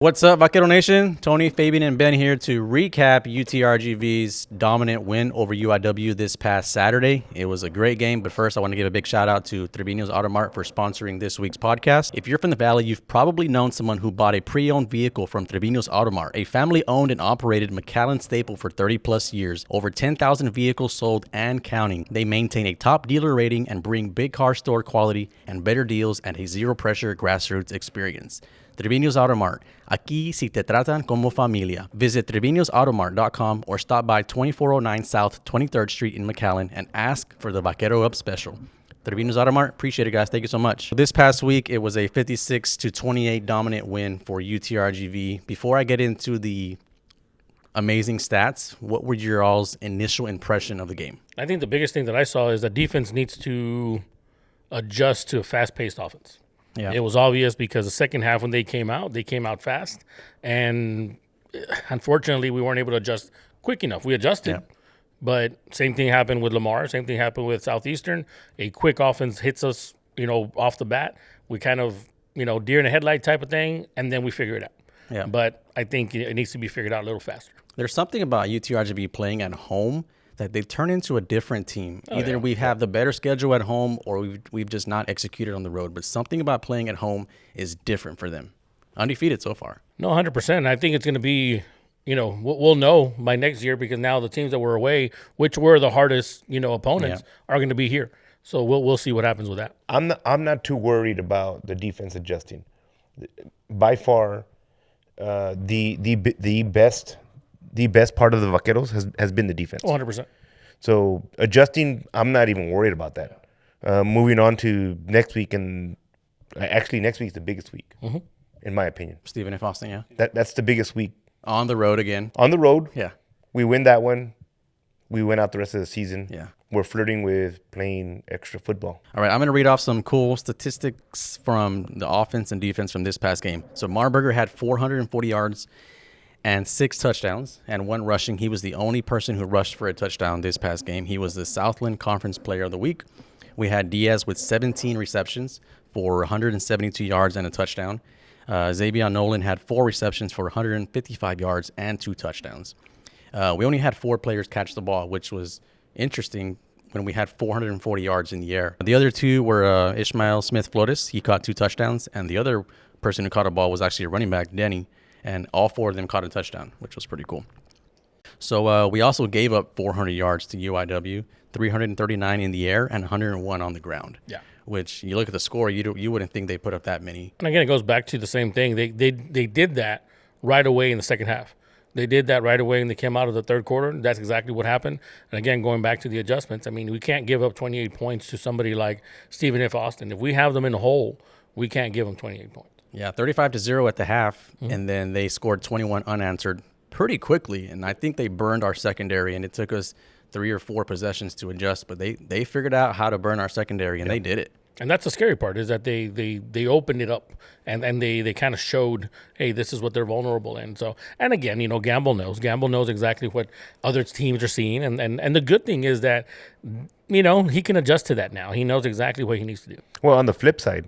What's up, Vaquero Nation? Tony, Fabian, and Ben here to recap UTRGV's dominant win over UIW this past Saturday. It was a great game, but first I want to give a big shout out to Trevino's Mart for sponsoring this week's podcast. If you're from the Valley, you've probably known someone who bought a pre-owned vehicle from Trevino's Mart, a family-owned and operated McAllen staple for 30 plus years. Over 10,000 vehicles sold and counting. They maintain a top dealer rating and bring big car store quality and better deals and a zero-pressure grassroots experience. Trevino's Mart. Aquí, si te tratan como familia. Visit trevinosautomart.com or stop by 2409 South 23rd Street in McAllen and ask for the Vaquero Up Special. Trevino's Mart. Appreciate it, guys. Thank you so much. This past week, it was a 56-28 dominant win for UTRGV. Before I get into the amazing stats, what were your all's initial impression of the game? I think the biggest thing that I saw is that defense needs to adjust to a fast-paced offense. Yeah. It was obvious because the second half when they came out fast. And unfortunately, we weren't able to adjust quick enough. We adjusted, but same thing happened with Lamar. Same thing happened with Southeastern. A quick offense hits us, off the bat. We kind of, deer in a headlight type of thing, and then we figure it out. Yeah. But I think it needs to be figured out a little faster. There's something about UTRGV playing at home that they turn into a different team. Either we have the better schedule at home or we've just not executed on the road. But something about playing at home is different for them. Undefeated so far. No, 100%. I think it's going to be, we'll know by next year because now the teams that were away, which were the hardest, opponents, are going to be here. So we'll see what happens with that. I'm not too worried about the defense adjusting. By far, the best part of the Vaqueros has been the defense. 100%. So adjusting, I'm not even worried about that. Moving on to next week, and actually next week's the biggest week, in my opinion. Stephen F. Austin, yeah. That's the biggest week. On the road again. On the road. Yeah. We win that one. We win out the rest of the season. Yeah. We're flirting with playing extra football. All right, I'm going to read off some cool statistics from the offense and defense from this past game. So Marburger had 440 yards and 6 touchdowns and 1 rushing. He was the only person who rushed for a touchdown this past game. He was the Southland Conference Player of the Week. We had Diaz with 17 receptions for 172 yards and a touchdown. Xavier Nolan had 4 receptions for 155 yards and 2 touchdowns. We only had 4 players catch the ball, which was interesting when we had 440 yards in the air. The other 2 were Ishmael Smith-Flores. He caught 2 touchdowns, and the other person who caught a ball was actually a running back, Denny, and all 4 of them caught a touchdown, which was pretty cool. So we also gave up 400 yards to UIW, 339 in the air, and 101 on the ground. Yeah. Which, you look at the score, you wouldn't think they put up that many. And again, it goes back to the same thing. They did that right away in the second half. They did that right away when they came out of the third quarter. That's exactly what happened. And again, going back to the adjustments, I mean, we can't give up 28 points to somebody like Stephen F. Austin. If we have them in the hole, we can't give them 28 points. Yeah, 35-0 at the half, and then they scored 21 unanswered pretty quickly. And I think they burned our secondary, and it took us 3 or 4 possessions to adjust. But they figured out how to burn our secondary, and they did it. And that's the scary part is that they opened it up and they kind of showed, hey, this is what they're vulnerable in. So, and again, Gamble knows exactly what other teams are seeing. And the good thing is that, he can adjust to that now. He knows exactly what he needs to do. Well, on the flip side,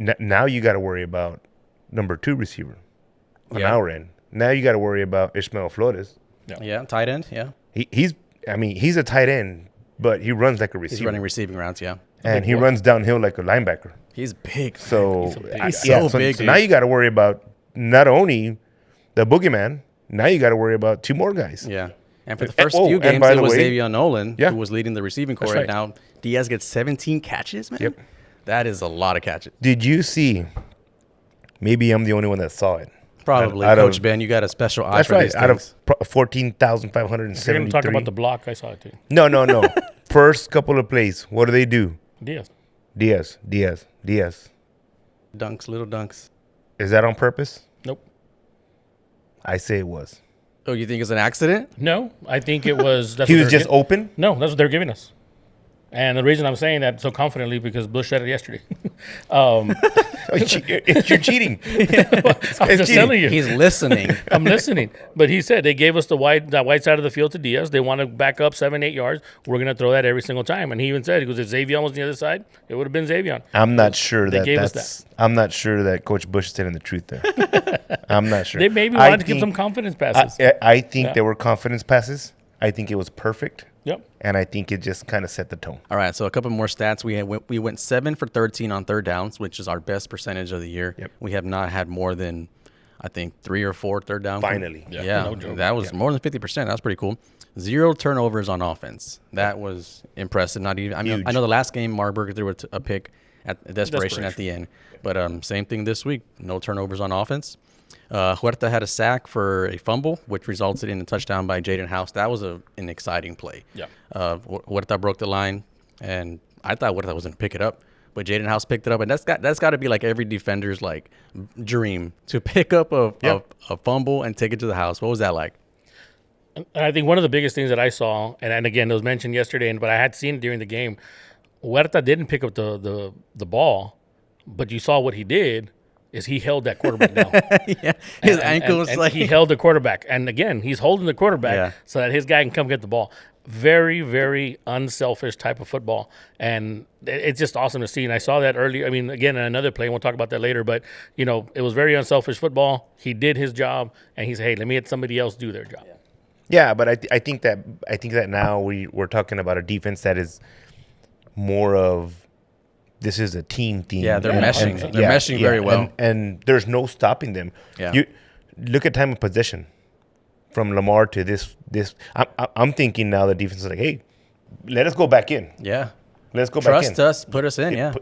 now you got to worry about number 2 receiver on our end. Now you got to worry about Ishmael Flores. Yeah, tight end, yeah. He's a tight end, but he runs like a receiver. He's running receiving routes, yeah. And he runs downhill like a linebacker. He's big. So he's so big. So now you got to worry about not only the boogeyman, now you got to worry about 2 more guys. Yeah. And for the first few games, it was Xavier Nolan who was leading the receiving corps. Right. Now Diaz gets 17 catches, man. Yep. That is a lot of catches. Did you see? Maybe I'm the only one that saw it. Probably. Coach Ben, you got a special eye for these things. Out of 14,573. If you're going to talk about the block, I saw it too. No. First couple of plays, what do they do? Diaz. Dunks, little dunks. Is that on purpose? Nope. I say it was. Oh, you think it's an accident? No, I think it was. He was just open? No, that's what they're giving us. And the reason I'm saying that so confidently because Bush said it yesterday. You're cheating. I'm just telling you. He's listening. I'm listening. But he said they gave us that white side of the field to Diaz. They want to back up 7-8 yards. We're going to throw that every single time. And he even said, he goes, if Xavier was on the other side, it would have been Xavier. I'm not sure They that gave us that's. I'm not sure that Coach Bush is telling the truth there. I'm not sure. They maybe wanted to give some confidence passes. I think there were confidence passes. I think it was perfect. Yep. And I think it just kind of set the tone. All right, so a couple more stats. We went 7 for 13 on third downs, which is our best percentage of the year. Yep. We have not had more than, I think, 3 or 4 third down. Finally. Yeah, no joke. that was more than 50%. That was pretty cool. 0 turnovers on offense. That was impressive. Not even. I mean, Huge. I know the last game Marburger threw a pick at desperation at the end, but same thing this week. No turnovers on offense. Huerta had a sack for a fumble, which resulted in a touchdown by Jaden House. That was an exciting play. Yeah. Huerta broke the line, and I thought Huerta was going to pick it up, but Jaden House picked it up, and that's got to be like every defender's like dream to pick up a fumble and take it to the house. What was that like? And I think one of the biggest things that I saw, and again, it was mentioned yesterday, but I had seen it during the game, Huerta didn't pick up the ball, but you saw what he did is he held that quarterback down. Yeah, his ankle was and like he held the quarterback. And again, he's holding the quarterback so that his guy can come get the ball. Very, very unselfish type of football. And it's just awesome to see. And I saw that earlier. I mean, again, in another play, we'll talk about that later. But, you know, it was very unselfish football. He did his job, and he said, hey, let me let somebody else do their job. Yeah, but I think that now we're talking about a defense that is more of this is a team theme. Yeah, they're meshing. They're meshing very well. And there's no stopping them. Yeah. You look at time of possession from Lamar to this. I'm thinking now the defense is like, hey, let us go back in. Yeah. Let's go back in. Trust us. Put us in, yeah.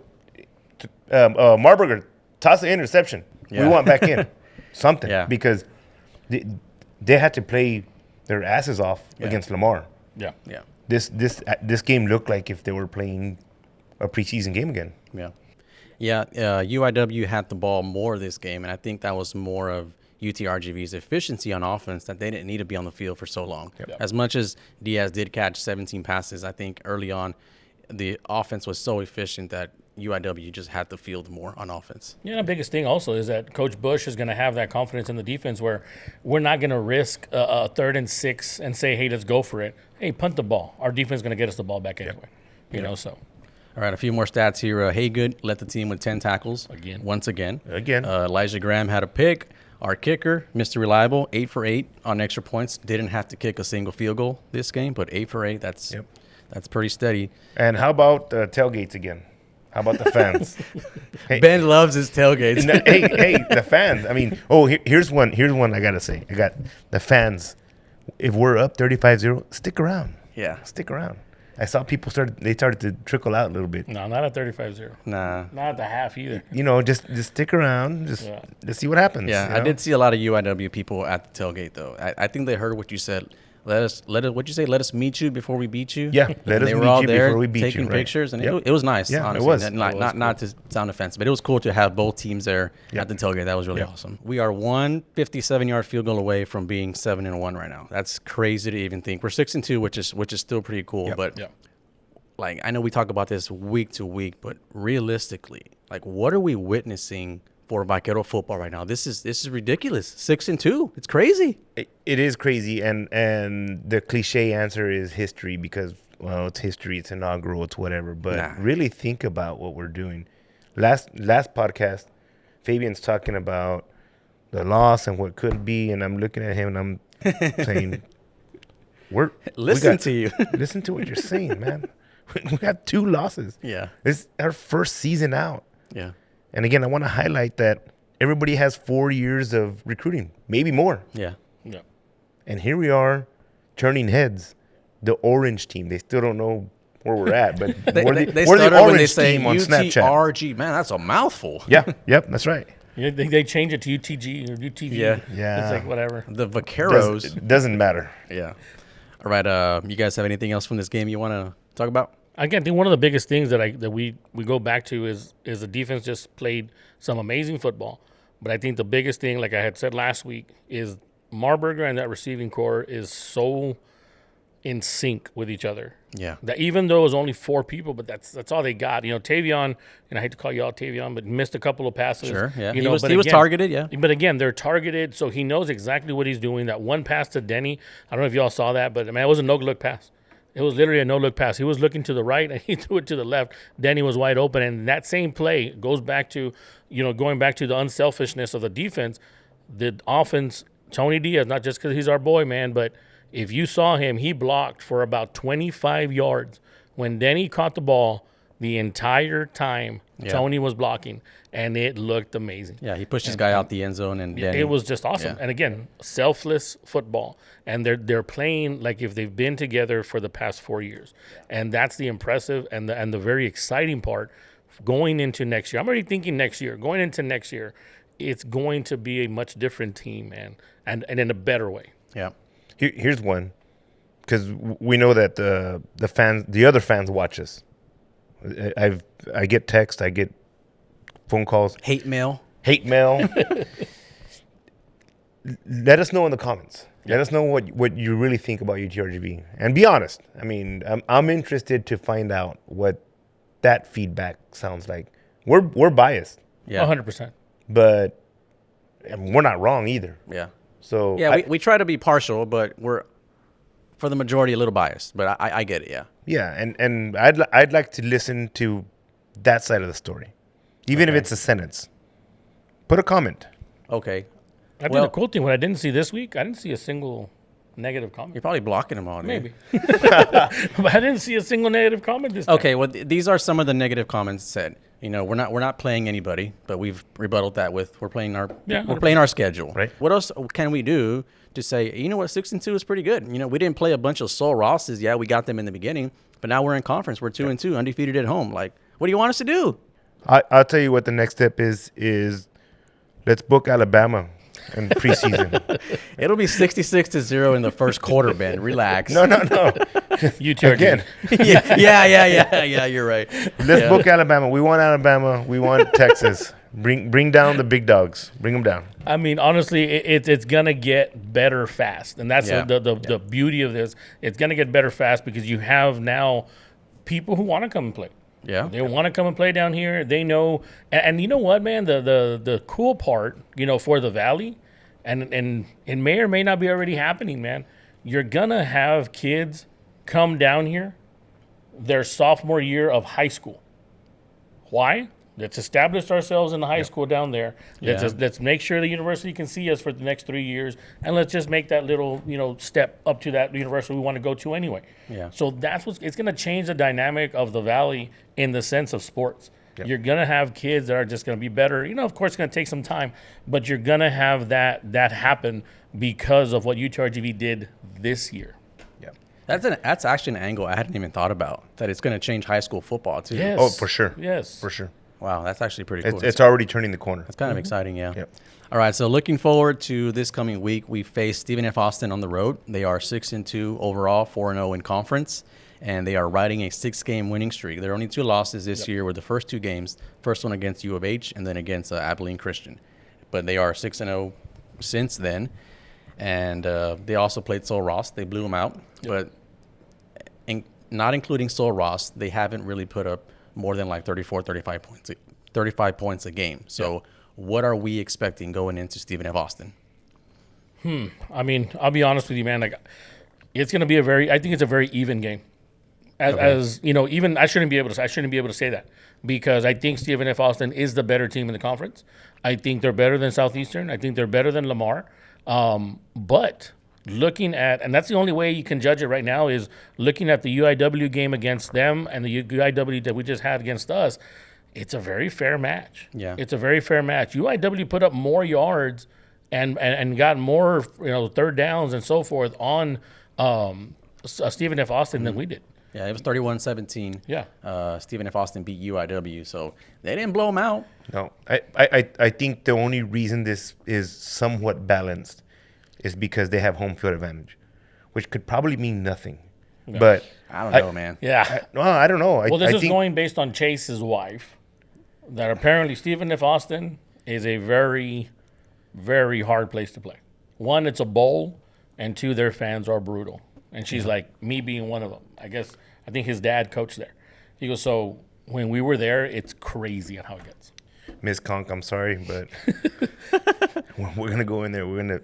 Marburger, toss the interception. Yeah. We want back in. Something. Yeah. Because they had to play their asses off against Lamar. Yeah. Yeah. This game looked like if they were playing a preseason game again. Yeah. Yeah, UIW had the ball more this game, and I think that was more of UTRGV's efficiency on offense that they didn't need to be on the field for so long. Yep. As much as Diaz did catch 17 passes, I think early on the offense was so efficient that UIW just had the field more on offense. Yeah, the biggest thing also is that Coach Bush is going to have that confidence in the defense where we're not going to risk a 3rd and 6 and say, hey, let's go for it. Hey, punt the ball. Our defense is going to get us the ball back anyway. You know, so. All right, a few more stats here. Haygood led the team with 10 tackles. Once again. Elijah Graham had a pick. Our kicker, Mr. Reliable, 8 for 8 on extra points. Didn't have to kick a single field goal this game, but 8 for 8, that's pretty steady. And how about tailgates again? How about the fans? Hey, Ben loves his tailgates. hey, the fans. I mean, here's one I got to say. I got the fans. If we're up 35-0, stick around. Yeah. Stick around. I saw people started to trickle out a little bit. No, not at 35-0. Nah. Not at the half either. You know, just stick around. Let's see what happens. Yeah, I did see a lot of UIW people at the tailgate, though. I think they heard what you said. What'd you say? Let us meet you before we beat you. Yeah, let us they were meet all you there before we beat you. taking pictures, and Yep. it was nice. Yeah, honestly. it was. Not to sound offensive, but it was cool to have both teams there at the tailgate. That was really awesome. We are 157-yard field goal away from being 7-1 right now. That's crazy to even think. We're 6-2, which is still pretty cool. But like, I know we talk about this week to week, but realistically, like, what are we witnessing for Vaquero football right now? This is ridiculous. 6-2. It's crazy. It is crazy, and the cliche answer is history because, well, it's history, it's inaugural, it's whatever. But really think about what we're doing. Last podcast, Fabian's talking about the loss and what could be, and I'm looking at him and I'm saying, Listen to you. Listen to what you're saying, man. We have 2 losses. Yeah. It's our first season out. Yeah. And again, I want to highlight that everybody has 4 years of recruiting, maybe more. Yeah. Yeah. And here we are turning heads. The orange team, they still don't know where we're at, but we're the orange team on Snapchat. UTRG. Man, that's a mouthful. Yep, that's right. Yeah, they change it to UTG or UTV. Yeah. It's like whatever. The Vaqueros. It doesn't matter. Yeah. All right. You guys have anything else from this game you want to talk about? Again, I think one of the biggest things that we go back to is the defense just played some amazing football. But I think the biggest thing, like I had said last week, is Marburger and that receiving core is so in sync with each other. Yeah. That even though it was only 4 people, but that's all they got. You know, Tavion, and I hate to call you out Tavion, but missed a couple of passes. Sure, yeah. You He know, was but he was again- targeted, yeah. But again, they're targeted, so he knows exactly what he's doing. That one pass to Denny, I don't know if y'all saw that, but man, it was a no-look pass. It was literally a no-look pass. He was looking to the right, and he threw it to the left. Denny was wide open, and that same play goes back to, going back to the unselfishness of the defense. The offense, Tony Diaz, not just because he's our boy, man, but if you saw him, he blocked for about 25 yards. When Denny caught the ball, the entire time Tony was blocking, and it looked amazing. Yeah, he pushed his guy out the end zone, and It was just awesome. Yeah. And again, selfless football. And they're playing like if they've been together for the past 4 years. And that's the impressive and the very exciting part going into next year. I'm already thinking next year. Going into next year, it's going to be a much different team, man, and in a better way. Yeah. Here's one, because we know that the other fans watch us. I get text, I get phone calls, Hate mail. Let us know in the comments. Let us know what you really think about UTRGV, and be honest. I mean, I'm interested to find out what that feedback sounds like. We're biased, Yeah. 100%. but and we're not wrong either. Yeah. So Yeah, we try to be partial, but we're, for the majority, a little biased. But I get it, yeah. yeah, and I'd like to listen to that side of the story, even if it's a sentence. Put a comment. Okay. I think Well- the cool thing, what I didn't see this week, I didn't see a single negative comment. You're probably blocking them all, dude. Maybe. But I didn't see a single negative comment this time. Okay, well, these are some of the negative comments said. We're not playing anybody, but we've rebutted that with we're playing our schedule. Right. What else can we do to say, 6-2 is pretty good? We didn't play a bunch of Sol Rosses. Yeah, we got them in the beginning, but now we're in conference. We're 2-2, undefeated at home. Like, what do you want us to do? I'll tell you what the next step is let's book Alabama in preseason. It'll be 66-0 in the first quarter, Ben. Relax. No. UTRGV. Again, Yeah. You're right. let's book Alabama. We want Alabama. We want Texas. Bring down the big dogs. Bring them down. I mean, honestly, it's gonna get better fast, and that's Yeah. the beauty of this. It's gonna get better fast because you have now people who want to come and play. Yeah. They want to come and play down here. They know, and you know what, man? The cool part, for the Valley, and it may or may not be already happening, man. You're gonna have kids come down here their sophomore year of high school. Why? Let's establish ourselves in the high school down there. Let's make sure the university can see us for the next 3 years, and let's just make that little step up to that university we want to go to anyway. Yeah. So it's going to change the dynamic of the Valley in the sense of sports. Yep. You're going to have kids that are just going to be better. Of course, it's going to take some time, but you're going to have that happen because of what UTRGV did this year. That's actually an angle I hadn't even thought about, that it's going to change high school football too. Yes. Oh, for sure. Yes. For sure. Wow, that's actually pretty cool. It's already turning the corner. That's kind of exciting, yeah. Yep. All right, so looking forward to this coming week. We face Stephen F. Austin on the road. They are 6-2 overall, 4-0 in conference, and they are riding a 6-game winning streak. There are only 2 losses this year, with the first 2 games, first one against U of H and then against Abilene Christian. But they are 6-0 since then, and they also played Sol Ross. They blew them out, but not including Sol Ross, they haven't really put up more than like 35 points a game. So what are we expecting going into Stephen F. Austin? I mean, I'll be honest with you, man. Like, it's going to be I think it's a very even game. Even I shouldn't be able to say that, because I think Stephen F. Austin is the better team in the conference. I think they're better than Southeastern. I think they're better than Lamar. But looking at, and that's the only way you can judge it right now, is looking at the UIW game against them and the UIW that we just had against us. It's a very fair match. Yeah. It's a very fair match. UIW put up more yards and got more third downs and so forth on Stephen F. Austin than we did. Yeah, it was 31-17. Yeah. Stephen F. Austin beat UIW, so they didn't blow them out. No, I think the only reason this is somewhat balanced is because they have home field advantage, which could probably mean nothing. Yeah. But I don't know, man. Yeah. I don't know. Well, this is going based on Chase's wife, that apparently Stephen F. Austin is a very, very hard place to play. 1, it's a bowl, and 2, their fans are brutal. And she's like, me being one of them. I think his dad coached there. He goes, so when we were there, it's crazy on how it gets. Miss Conk, I'm sorry, but we're gonna go in there. We're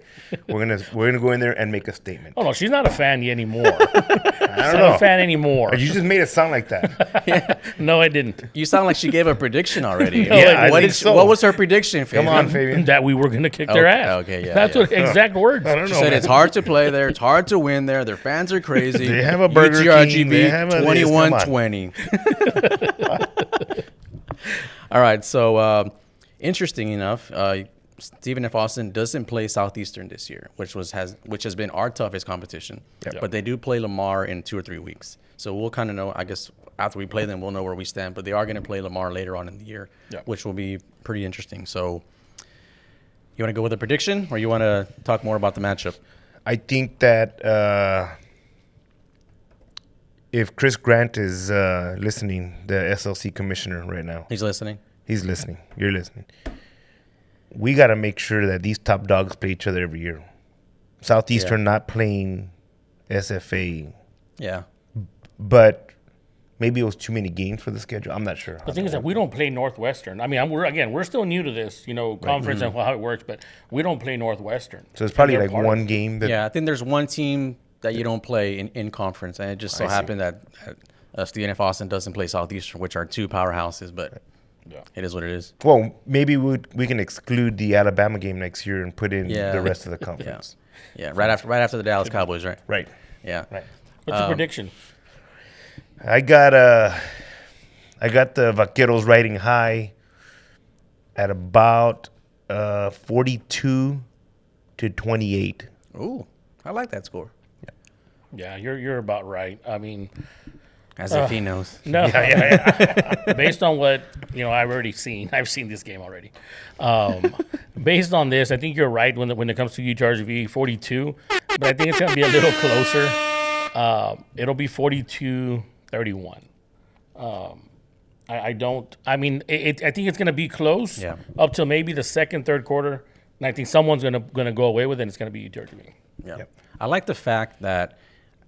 gonna go in there and make a statement. Oh no, she's not a fan anymore. I don't Not know. a fan anymore. You just made it sound like that. No, I didn't. You sound like she gave a prediction already. No, I what, think so. what was her prediction, Fabian? Come on, Fabian. That we were gonna kick their ass. Okay, yeah, That's yeah. what exact words. I don't She know. said man. it's hard to play there. It's hard to win there. Their fans are crazy. They have a Burger King, they have a this, come on. 21-20. All right, so interesting enough, Stephen F. Austin doesn't play Southeastern this year, which has been our toughest competition. Yep. But they do play Lamar in 2 or 3 weeks, so we'll kind of know. I guess after we play them, we'll know where we stand. But they are going to play Lamar later on in the year, which will be pretty interesting. So, you want to go with a prediction, or you want to talk more about the matchup? I think that if Chris Grant is listening, the SLC commissioner right now, He's listening. he's listening. You're listening. We got to make sure that these top dogs play each other every year. Southeastern not playing SFA, Yeah. but maybe it was too many games for the schedule. I'm not sure. The thing is that we don't play Northwestern. I mean, we're still new to this, conference and how it works, but we don't play Northwestern. So it's probably And like they're part one of it. game that Yeah, I think there's one team that you don't play in conference, and it just so I see. happened that Stephen F. Austin doesn't play Southeastern, which are two powerhouses, but it is what it is. Well, maybe we can exclude the Alabama game next year and put in Yeah. the rest of the conference. Yeah, right after the Dallas Cowboys, right? Right. Yeah. Right. What's your prediction? I got the Vaqueros riding high at about 42-28. Ooh, I like that score. Yeah, you're about right. I mean, As if he knows. no, based on what I've seen this game already. Based on this, I think you're right when it comes to UTRGV 42, but I think it's going to be a little closer. It'll be 42-31. I think it's going to be close up till maybe the second, third quarter, and I think someone's going to go away with it, and it's going to be UTRGV. Yeah. Yep. I like the fact that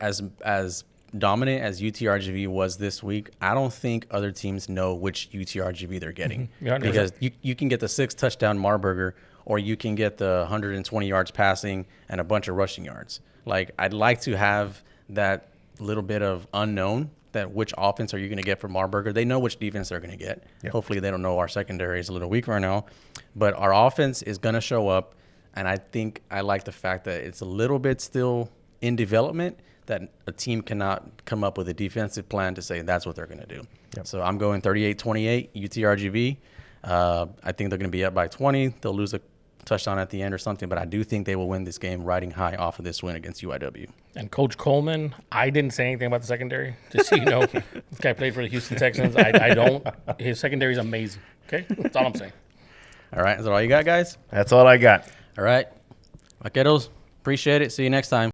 as dominant as UTRGV was this week, I don't think other teams know which UTRGV they're getting. Yeah, because you can get the 6-touchdown Marburger, or you can get the 120 yards passing and a bunch of rushing yards. Like, I'd like to have that little bit of unknown, that which offense are you going to get from Marburger. They know which defense they're going to get. Yep. Hopefully they don't know our secondary is a little weak right now. But our offense is going to show up, and I think I like the fact that it's a little bit still in development, that a team cannot come up with a defensive plan to say that's what they're going to do. Yep. So I'm going 38-28 UTRGV. I think they're going to be up by 20. They'll lose a touchdown at the end or something, but I do think they will win this game riding high off of this win against UIW. And Coach Coleman, I didn't say anything about the secondary. Just so you know, this guy played for the Houston Texans. I don't. His secondary is amazing. Okay, that's all I'm saying. All right, is that all you got, guys? That's all I got. All right, Vaqueros, appreciate it. See you next time.